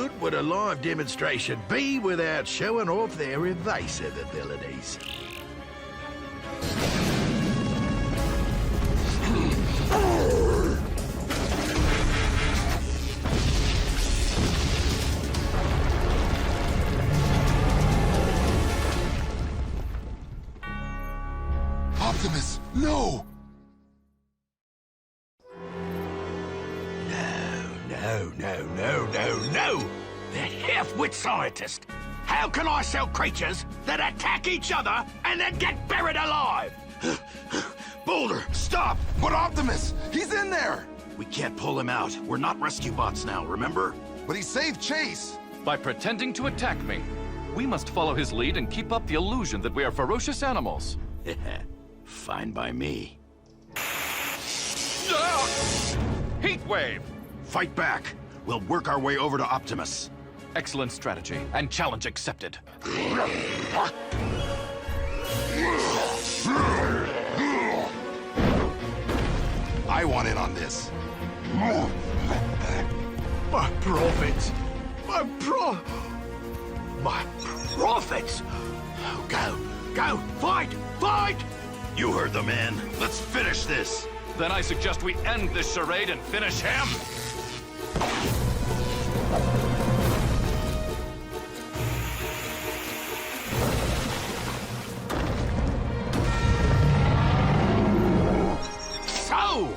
good would a live demonstration be without showing off their evasive abilities? Optimus, no! No! That half-wit scientist! How can I sell creatures that attack each other and then get buried alive? Boulder, stop! But Optimus, he's in there! We can't pull him out. We're not rescue bots now, remember? But he saved Chase! By pretending to attack me. We must follow his lead and keep up the illusion that we are ferocious animals. Fine by me. Heatwave! Fight back. We'll work our way over to Optimus. Excellent strategy, and challenge accepted. I want in on this. My profits! My profits! Go! Fight! You heard the man. Let's finish this. Then I suggest we end this charade and finish him! So,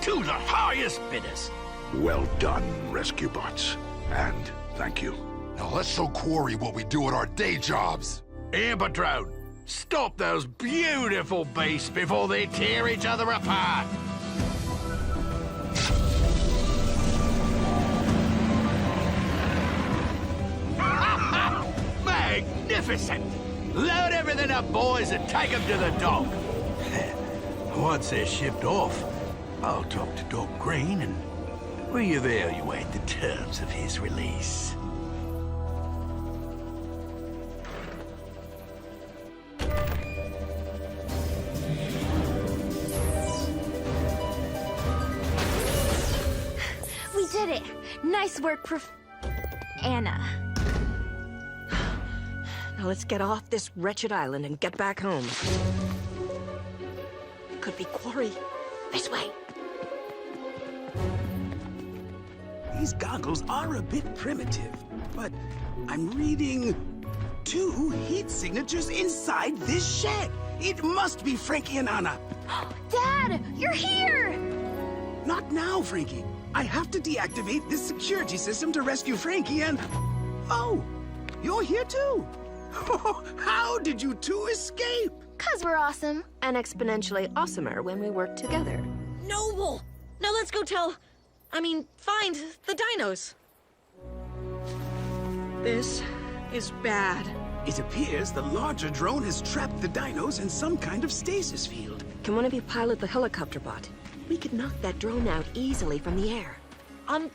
to the highest bidders. Well done, rescue bots. And thank you. Now let's show Quarry what we do at our day jobs. Amber-Drone, stop those beautiful beasts before they tear each other apart. Magnificent! Load everything up, boys, and take them to the dock. Once they're shipped off, I'll talk to Doc Green and reevaluate the terms of his release. We did it! Nice work, Anna. Now let's get off this wretched island and get back home. Could be Quarry. This way. These goggles are a bit primitive, but I'm reading 2 heat signatures inside this shed. It must be Frankie and Anna. Dad, you're here! Not now, Frankie. I have to deactivate this security system to rescue Frankie and... Oh, you're here too. How did you two escape? 'Cause we're awesome. And exponentially awesomer when we work together. Noble! Now let's go find the dinos. This is bad. It appears the larger drone has trapped the dinos in some kind of stasis field. Can one of you pilot the Helicopter-Bot? We could knock that drone out easily from the air.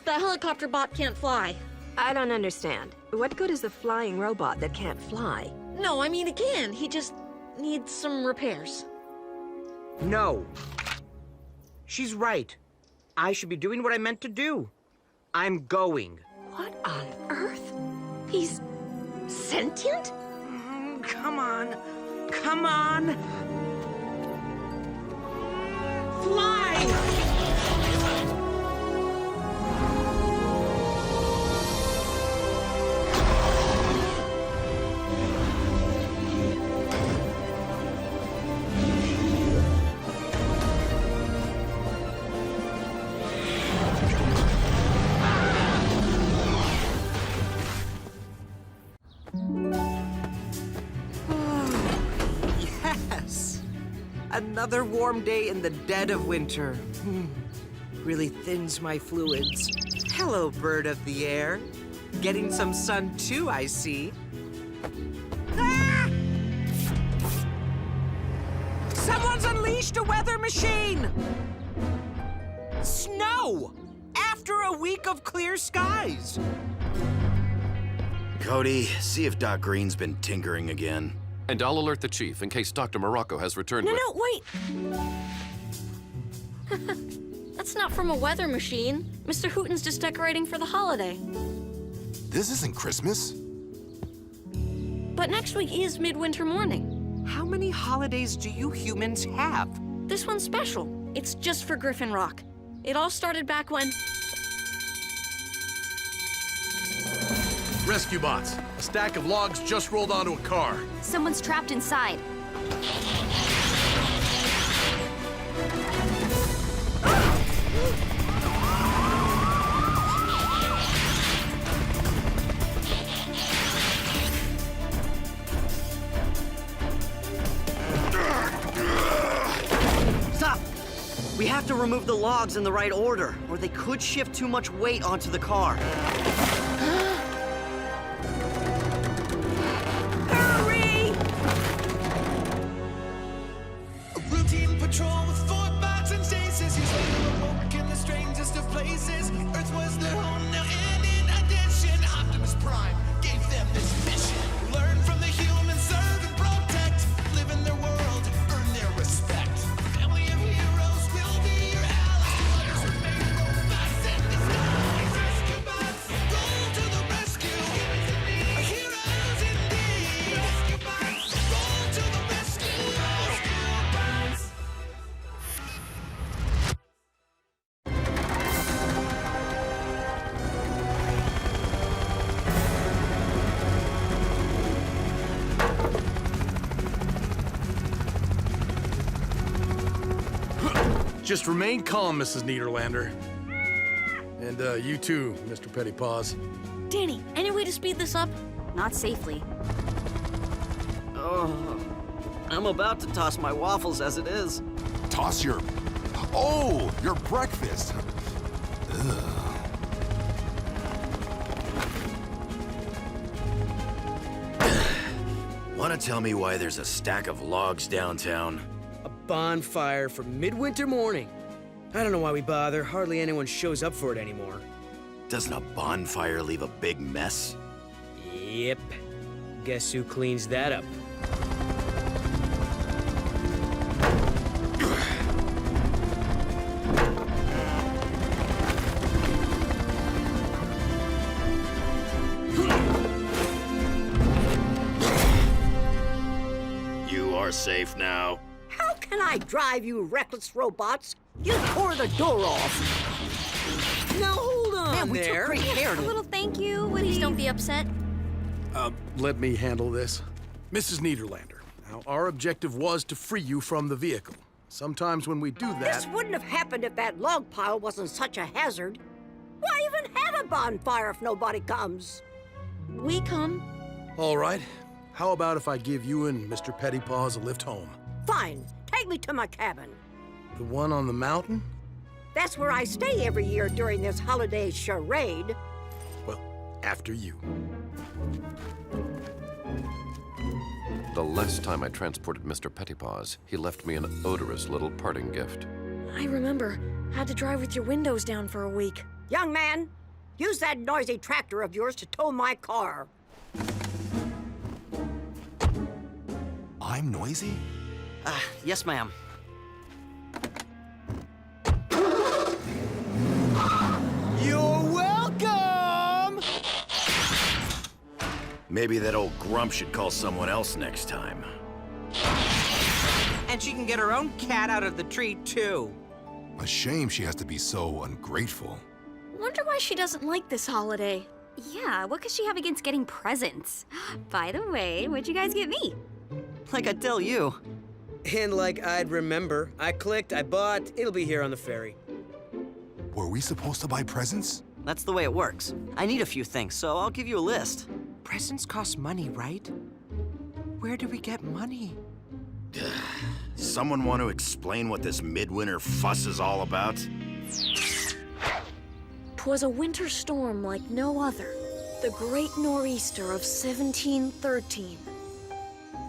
The Helicopter-Bot can't fly. I don't understand. What good is a flying robot that can't fly? No, I mean, it can. He just needs some repairs. No. She's right. I should be doing what I meant to do. I'm going. What on earth? He's sentient? Come on. Come on. Fly! Another warm day in the dead of winter. Really thins my fluids. Hello, bird of the air. Getting some sun too, I see. Ah! Someone's unleashed a weather machine! Snow! After a week of clear skies. Cody, see if Doc Green's been tinkering again. And I'll alert the chief in case Dr. Morocco has returned No, with... no, wait! That's not from a weather machine. Mr. Hooten's just decorating for the holiday. This isn't Christmas. But next week is Midwinter morning. How many holidays do you humans have? This one's special. It's just for Griffin Rock. It all started back when... Rescue bots. A stack of logs just rolled onto a car. Someone's trapped inside. Stop! We have to remove the logs in the right order, or they could shift too much weight onto the car. Hurry! A routine patrol with 4 bots and chases. He's awoke in the strangest of places. Earth was their home now, and in addition, Optimus Prime gave them this mission. Learn from the humans, serve and protect. Live in their world, earn their respect. Family of heroes will be your allies. Remain robots in disguise. Rescue bots, roll to the rescue. Heroes indeed. Rescue bots, roll to the rescue. Rescue bots. Just remain calm, Mrs. Niederlander. And you too, Mr. Pettypaws. Danny, any way to speed this up? Not safely. Oh, I'm about to toss my waffles as it is. Toss your... Oh, your breakfast. Want to tell me why there's a stack of logs downtown? A bonfire for Midwinter morning. I don't know why we bother. Hardly anyone shows up for it anymore. Doesn't a bonfire leave a big mess? Yep. Guess who cleans that up? You are safe now. How can I drive, you reckless robots? You tore the door off. Now hold on Man, we there. took great care A to... little thank you, Please don't be upset. Let me handle this. Mrs. Niederlander, now our objective was to free you from the vehicle. Sometimes when we do that... This wouldn't have happened if that log pile wasn't such a hazard. Why even have a bonfire if nobody comes? We come. All right. How about if I give you and Mr. Pettypaws a lift home? Fine, take me to my cabin. The one on the mountain? That's where I stay every year during this holiday charade. Well, after you. The last time I transported Mr. Pettypaws, he left me an odorous little parting gift. I remember. Had to drive with your windows down for a week. Young man, use that noisy tractor of yours to tow my car. I'm noisy? Yes, ma'am. You're welcome! Maybe that old grump should call someone else next time. And she can get her own cat out of the tree, too. A shame she has to be so ungrateful. Wonder why she doesn't like this holiday. Yeah, what could she have against getting presents? By the way, what'd you guys get me? Like I tell you. And like I'd remember, I clicked, I bought, it'll be here on the ferry. Were we supposed to buy presents? That's the way it works. I need a few things, so I'll give you a list. Presents cost money, right? Where do we get money? Someone want to explain what this midwinter fuss is all about? 'Twas a winter storm like no other. The Great Nor'easter of 1713.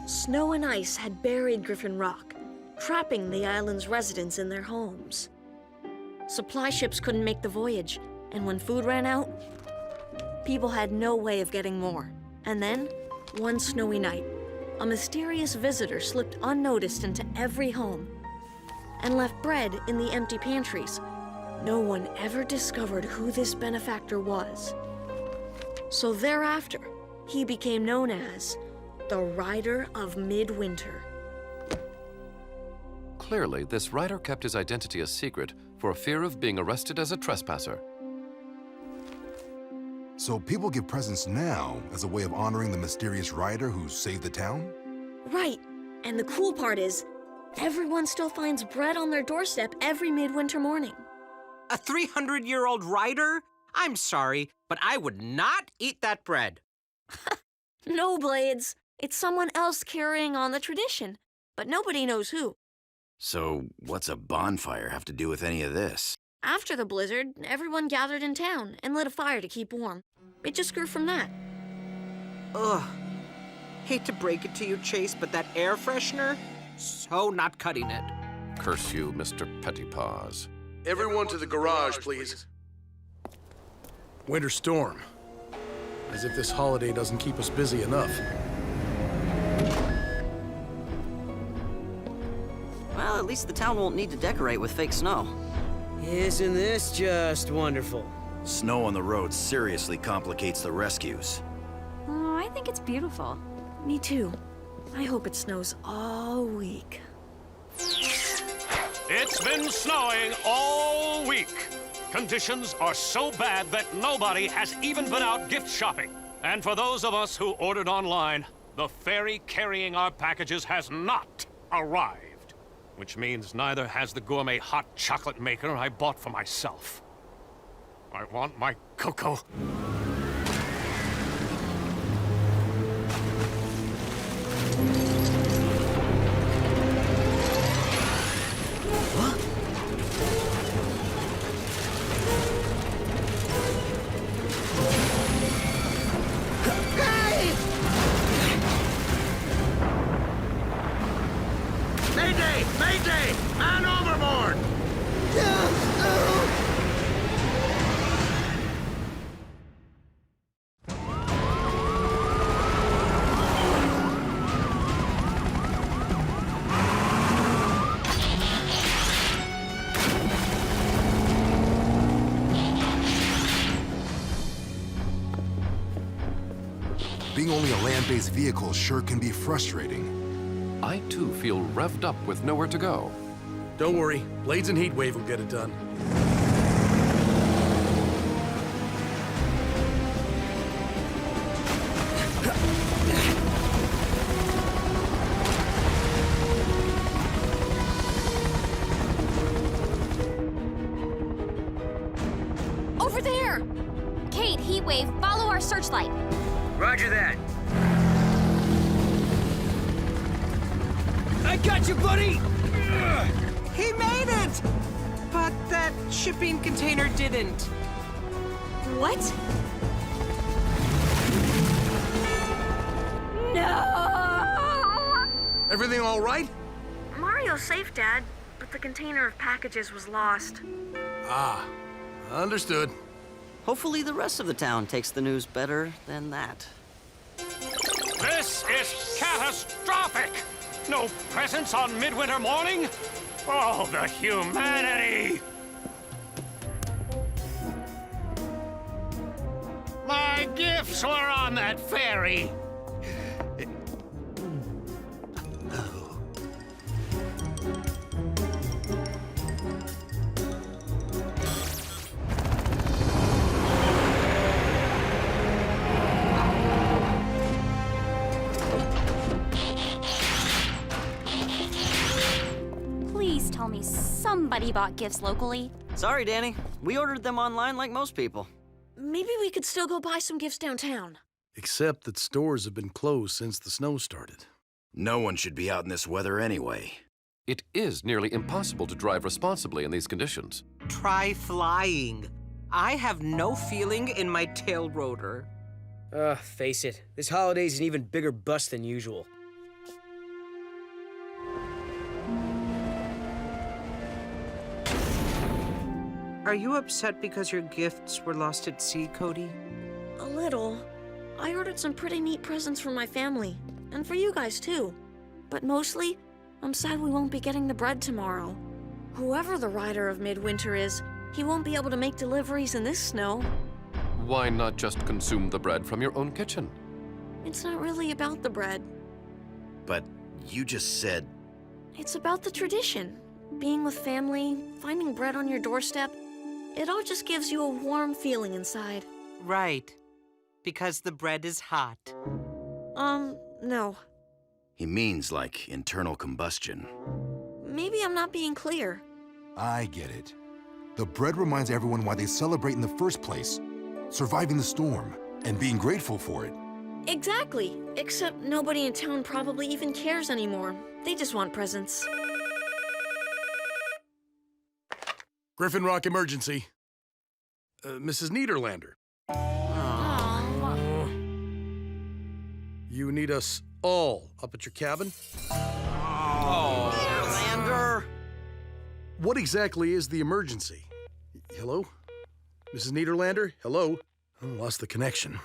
Snow and ice had buried Griffin Rock, trapping the island's residents in their homes. Supply ships couldn't make the voyage, and when food ran out, people had no way of getting more. And then, one snowy night, a mysterious visitor slipped unnoticed into every home and left bread in the empty pantries. No one ever discovered who this benefactor was. So thereafter, he became known as the Rider of Midwinter. Clearly, this rider kept his identity a secret for fear of being arrested as a trespasser. So people give presents now as a way of honoring the mysterious rider who saved the town? Right. And the cool part is, everyone still finds bread on their doorstep every midwinter morning. A 300-year-old rider? I'm sorry, but I would not eat that bread. No, Blades. It's someone else carrying on the tradition, but nobody knows who. So, what's a bonfire have to do with any of this? After the blizzard, everyone gathered in town and lit a fire to keep warm. It just grew from that. Ugh. Hate to break it to you, Chase, but that air freshener? So not cutting it. Curse you, Mr. Pettypaws. Everyone to the garage, please. Winter storm. As if this holiday doesn't keep us busy enough. Well, at least the town won't need to decorate with fake snow. Isn't this just wonderful? Snow on the road seriously complicates the rescues. Oh, I think it's beautiful. Me too. I hope it snows all week. It's been snowing all week. Conditions are so bad that nobody has even been out gift shopping. And for those of us who ordered online, the ferry carrying our packages has not arrived. Which means neither has the gourmet hot chocolate maker I bought for myself. I want my cocoa. Mayday! Mayday! Man overboard! Being only a land-based vehicle sure can be frustrating. I, too, feel revved up with nowhere to go. Don't worry, Blades and Heatwave will get it done. Over there! Kate, Heatwave, follow our searchlight. Roger that. I got you, buddy! He made it! But that shipping container didn't. What? No! Everything all right? Mario's safe, Dad, but the container of packages was lost. Ah, understood. Hopefully the rest of the town takes the news better than that. This is catastrophic! No presents on Midwinter morning? Oh, the humanity! My gifts were on that ferry. Please tell me somebody bought gifts locally. Sorry, Danny. We ordered them online like most people. Maybe we could still go buy some gifts downtown. Except that stores have been closed since the snow started. No one should be out in this weather anyway. It is nearly impossible to drive responsibly in these conditions. Try flying. I have no feeling in my tail rotor. Face it, this holiday's an even bigger bust than usual. Are you upset because your gifts were lost at sea, Cody? A little. I ordered some pretty neat presents for my family, and for you guys too. But mostly, I'm sad we won't be getting the bread tomorrow. Whoever the rider of Midwinter is, he won't be able to make deliveries in this snow. Why not just consume the bread from your own kitchen? It's not really about the bread. But you just said... It's about the tradition. Being with family, finding bread on your doorstep. It all just gives you a warm feeling inside. Right. Because the bread is hot. No. He means like internal combustion. Maybe I'm not being clear. I get it. The bread reminds everyone why they celebrate in the first place. Surviving the storm and being grateful for it. Exactly. Except nobody in town probably even cares anymore. They just want presents. Griffin Rock emergency. Mrs. Niederlander. You need us all up at your cabin? Oh, Niederlander! What exactly is the emergency? Hello? Mrs. Niederlander? Hello? I lost the connection.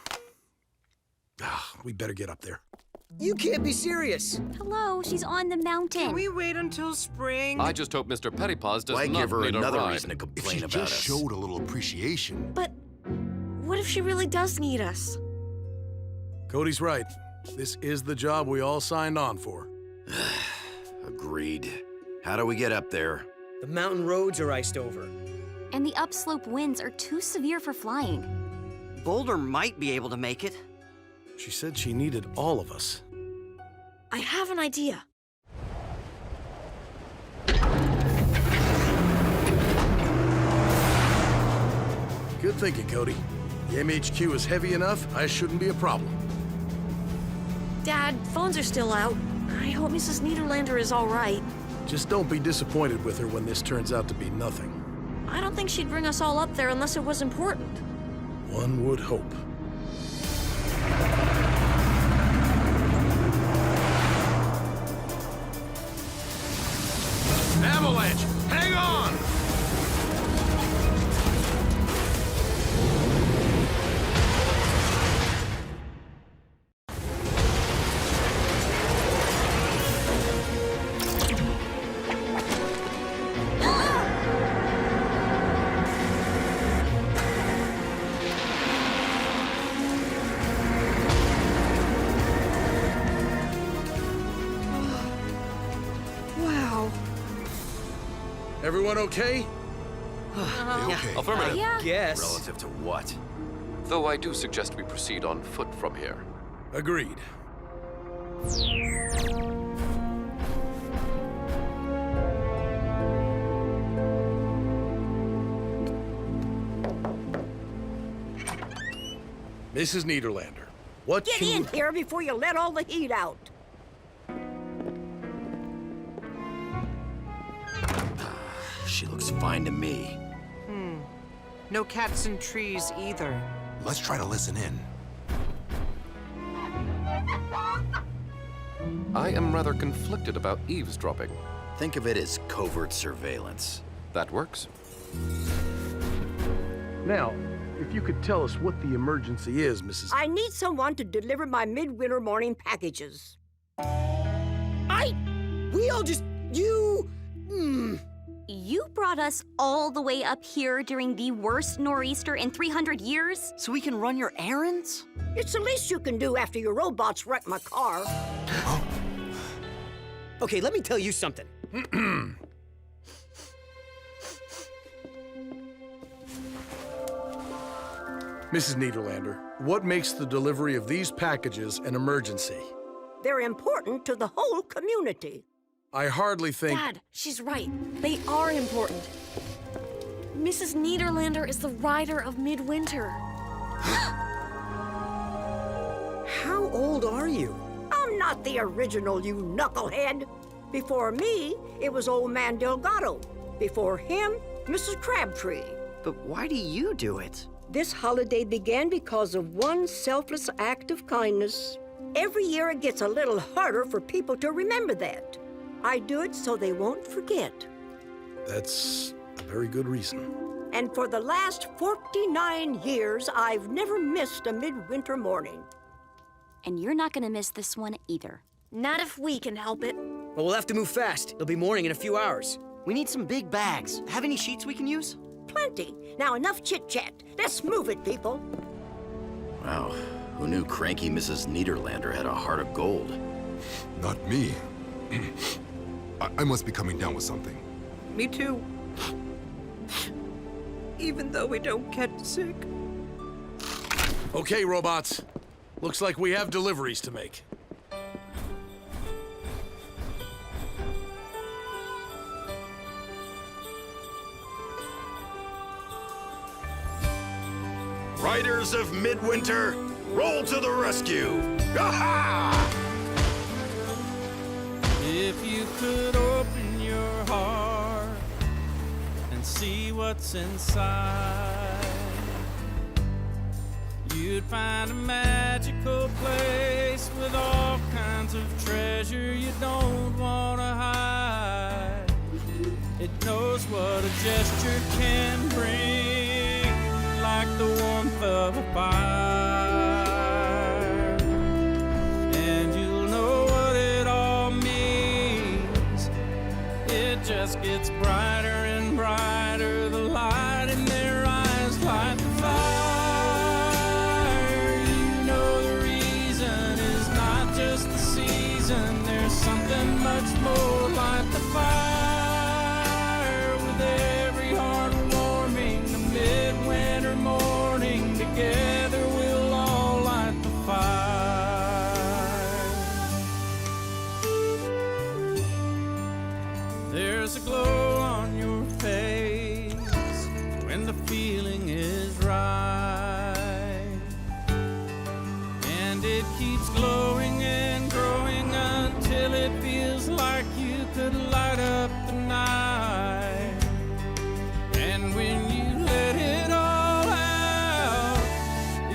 We better get up there. You can't be serious. Hello, she's on the mountain. Can we wait until spring? I just hope Mr. Pettypaws does Why not give her need another a ride. reason to If complain she about just us? showed a little appreciation. But what if she really does need us? Cody's right. This is the job we all signed on for. Agreed. How do we get up there? The mountain roads are iced over. And the upslope winds are too severe for flying. Boulder might be able to make it. She said she needed all of us. I have an idea. Good thinking, Cody. The MHQ is heavy enough, I shouldn't be a problem. Dad, phones are still out. I hope Mrs. Niederlander is all right. Just don't be disappointed with her when this turns out to be nothing. I don't think she'd bring us all up there unless it was important. One would hope. Avalanche! Hang on! Wow. Everyone okay? Okay. Affirmative. Yeah. Yes. Relative to what? Though I do suggest we proceed on foot from here. Agreed. Mrs. Niederlander, what Get in here before you let all the heat out. She looks fine to me. No cats and trees either. Let's try to listen in. I am rather conflicted about eavesdropping. Think of it as covert surveillance. That works. Now, if you could tell us what the emergency is, Mrs. I need someone to deliver my midwinter morning packages. We all just... You... You brought us all the way up here during the worst nor'easter in 300 years? So we can run your errands? It's the least you can do after your robots wrecked my car. Okay, let me tell you something. Mrs. Niederlander, what makes the delivery of these packages an emergency? They're important to the whole community. I hardly think... Dad, she's right. They are important. Mrs. Niederlander is the rider of Midwinter. How old are you? I'm not the original, you knucklehead. Before me, it was old man Delgado. Before him, Mrs. Crabtree. But why do you do it? This holiday began because of one selfless act of kindness. Every year it gets a little harder for people to remember that. I do it so they won't forget. That's a very good reason. And for the last 49 years, I've never missed a midwinter morning. And you're not gonna miss this one either. Not if we can help it. Well, we'll have to move fast. It'll be morning in a few hours. We need some big bags. Have any sheets we can use? Plenty. Now enough chit-chat. Let's move it, people. Wow, who knew cranky Mrs. Niederlander had a heart of gold? Not me. I must be coming down with something. Me too. Even though we don't get sick. Okay, robots. Looks like we have deliveries to make. Riders of Midwinter, roll to the rescue! Ha-ha! If you could open your heart and see what's inside, you'd find a magical place with all kinds of treasure you don't want to hide. It knows what a gesture can bring, like the warmth of a fire. And you'll know what it all means. It just gets brighter and brighter. The light in their eyes light the fire. You know the reason is not just the season. There's something much more like the fire. With every heart warming, the midwinter morning, together we'll all light the fire. There's a glow on your face when the feeling is right, and it keeps glowing and growing until it feels like you could light up the night. And when you let it all out,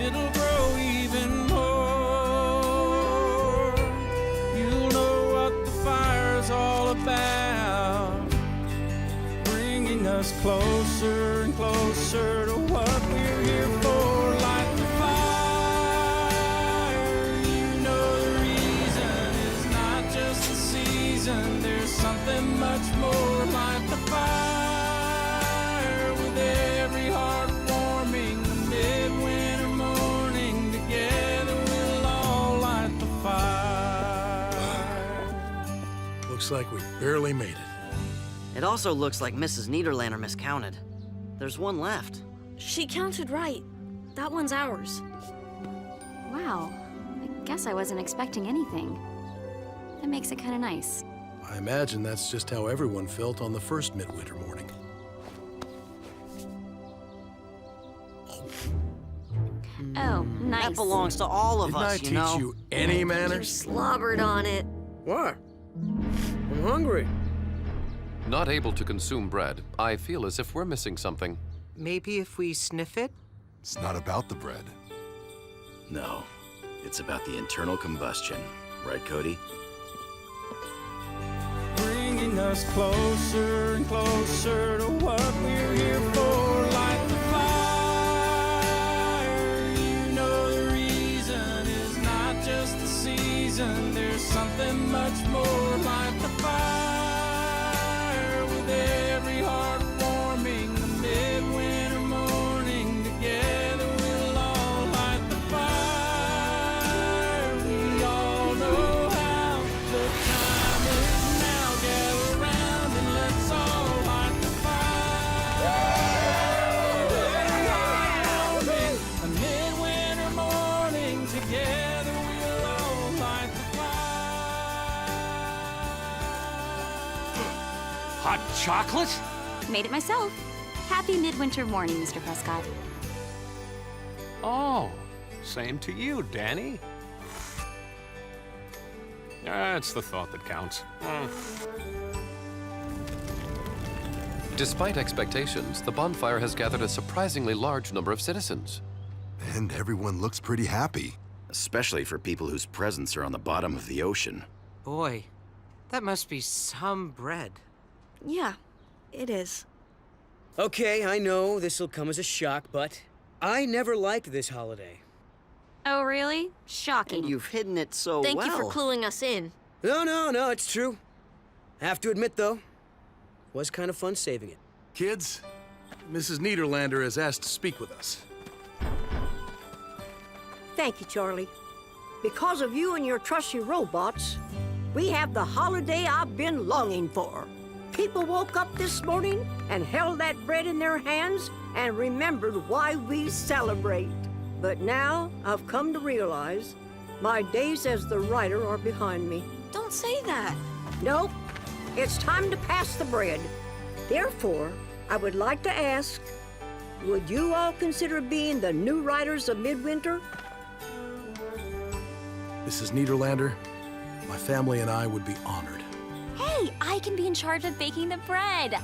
it'll grow even more. You'll know what the fire's all about, bringing us closer and closer to what we're here for. Light the fire. You know the reason is not just the season. There's something much more. Light the fire. With every heart warming, the midwinter morning, together we'll all light the fire. Looks like we barely made it. It also looks like Mrs. Niederlander miscounted. There's one left. She counted right. That one's ours. Wow. I guess I wasn't expecting anything. That makes it kind of nice. I imagine that's just how everyone felt on the first midwinter morning. Oh, nice. That belongs to all of us, Didn't I teach you any manners? Slobbered on it. What? I'm hungry. Not able to consume bread, I feel as if we're missing something. Maybe if we sniff it? It's not about the bread. No, it's about the internal combustion. Right, Cody? Bringing us closer and closer to what we're here for. Light the fire. You know the reason is not just the season. There's something much more. Light the fire. With every heart warming, the midwinter morning, together we'll all light the fire. We all know how. The time is now. Gather round and let's all light the fire. A midwinter morning, together we'll all light the fire. Hot chocolate? Made it myself. Happy midwinter morning, Mr. Prescott. Oh, same to you, Danny. It's the thought that counts. Despite expectations, the bonfire has gathered a surprisingly large number of citizens. And everyone looks pretty happy. Especially for people whose presents are on the bottom of the ocean. Boy, that must be some bread. Yeah, it is. Okay, I know this'll come as a shock, but I never liked this holiday. Oh, really? Shocking. And you've hidden it so Thank well. you for cluing us in. No, it's true. I have to admit, though, it was kind of fun saving it. Kids, Mrs. Niederlander has asked to speak with us. thank you, Charlie. Because of you and your trusty robots, we have the holiday I've been longing for. People woke up this morning and held that bread in their hands and remembered why we celebrate. But now I've come to realize my days as the writer are behind me. Don't say that. Nope. It's time to pass the bread. Therefore, I would like to ask, would you all consider being the new writers of Midwinter? Mrs. Niederlander, my family and I would be honored. Hey, I can be in charge of baking the bread.